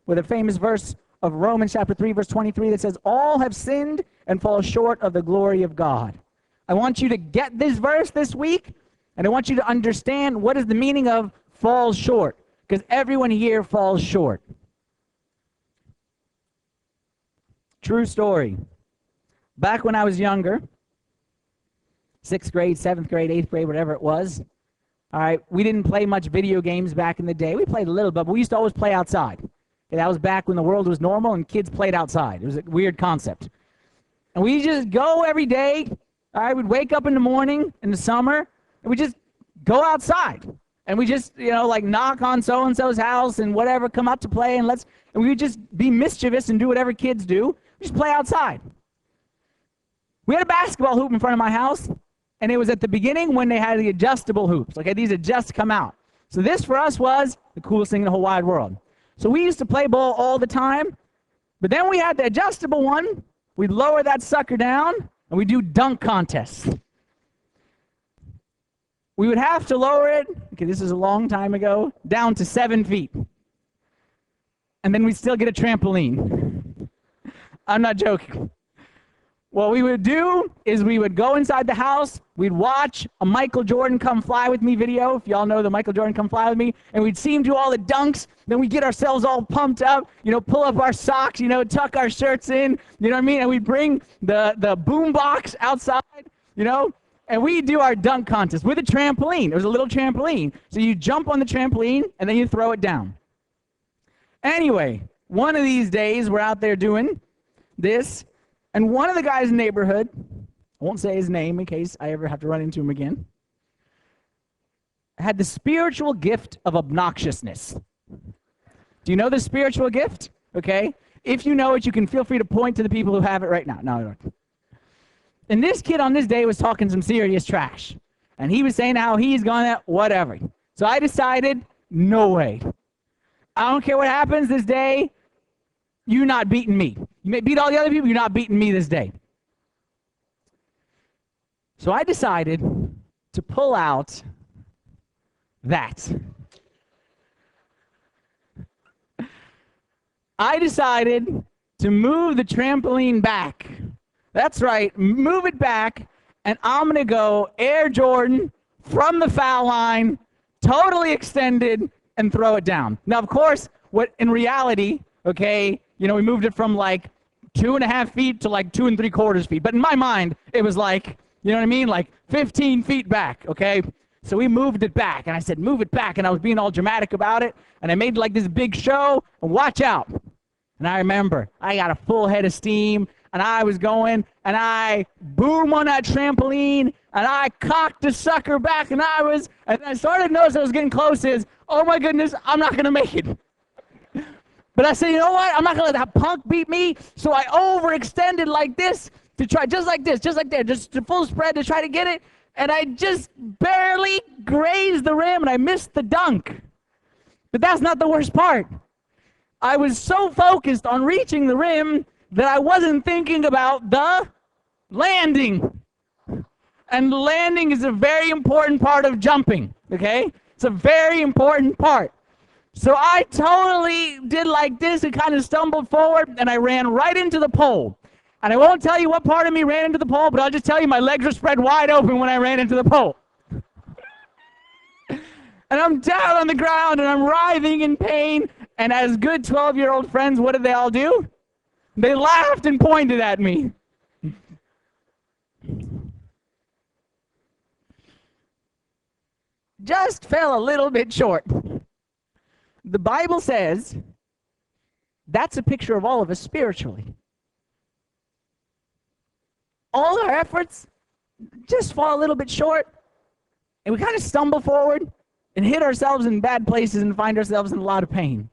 with a famous verse of Romans chapter 3, verse 23 that says, all have sinned and fall short of the glory of God. I want you to get this verse this week, and I want you to understand what is the meaning of fall short, because everyone here falls short. True story. Back when I was younger, 6th grade, 7th grade, 8th grade, whatever it was, all right, we didn't play much video games back in the day. We played a little, but we used to always play outside. And that was back when the world was normal and kids played outside. It was a weird concept. And we just go every day. All right, we'd wake up in the morning in the summer, and we just go outside. And we just, like knock on so-and-so's house and whatever, come out to play, and we would just be mischievous and do whatever kids do. We just play outside. We had a basketball hoop in front of my house, and it was at the beginning when they had the adjustable hoops. Okay, these adjust come out. So this for us was the coolest thing in the whole wide world. So we used to play ball all the time, but then we had the adjustable one. We'd lower that sucker down, and we'd do dunk contests. We would have to lower it, okay, this is a long time ago, down to 7 feet. And then we'd still get a trampoline. I'm not joking. What we would do is we would go inside the house, we'd watch a Michael Jordan Come Fly With Me video, if y'all know the Michael Jordan Come Fly With Me, and we'd see him do all the dunks, then we'd get ourselves all pumped up, pull up our socks, tuck our shirts in, you know what I mean, and we'd bring the boom box outside, and we'd do our dunk contest with a trampoline. There was a little trampoline. So you jump on the trampoline, and then you throw it down. Anyway, one of these days, we're out there doing this, and one of the guys in the neighborhood, I won't say his name in case I ever have to run into him again, had the spiritual gift of obnoxiousness. Do you know the spiritual gift? Okay. If you know it, you can feel free to point to the people who have it right now. No, I don't. And this kid on this day was talking some serious trash. And he was saying how he's gonna, whatever. So I decided, no way. I don't care what happens this day, you're not beating me. You may beat all the other people, you're not beating me this day. So I decided to pull out that. I decided to move the trampoline back. That's right, move it back, and I'm going to go Air Jordan from the foul line, totally extended, and throw it down. Now, of course, what in reality, okay, we moved it from like 2.5 feet to like 2 3/4 feet. But in my mind, it was like, you know what I mean? Like 15 feet back, okay? So we moved it back, and I said, move it back, and I was being all dramatic about it, and I made like this big show, and watch out. And I remember, I got a full head of steam, and I was going, and I boom on that trampoline, and I cocked the sucker back, and I started to notice I was getting close is, oh my goodness, I'm not going to make it. But I said, you know what? I'm not going to let that punk beat me. So I overextended like this to try, just like this, just like that, just to full spread to try to get it. And I just barely grazed the rim, and I missed the dunk. But that's not the worst part. I was so focused on reaching the rim that I wasn't thinking about the landing. And landing is a very important part of jumping, okay? It's a very important part. So I totally did like this and kind of stumbled forward, and I ran right into the pole. And I won't tell you what part of me ran into the pole, but I'll just tell you my legs were spread wide open when I ran into the pole. And I'm down on the ground, and I'm writhing in pain, and as good 12-year-old friends, what did they all do? They laughed and pointed at me. Just fell a little bit short. The Bible says that's a picture of all of us spiritually. All our efforts just fall a little bit short, and we kind of stumble forward and hit ourselves in bad places and find ourselves in a lot of pain.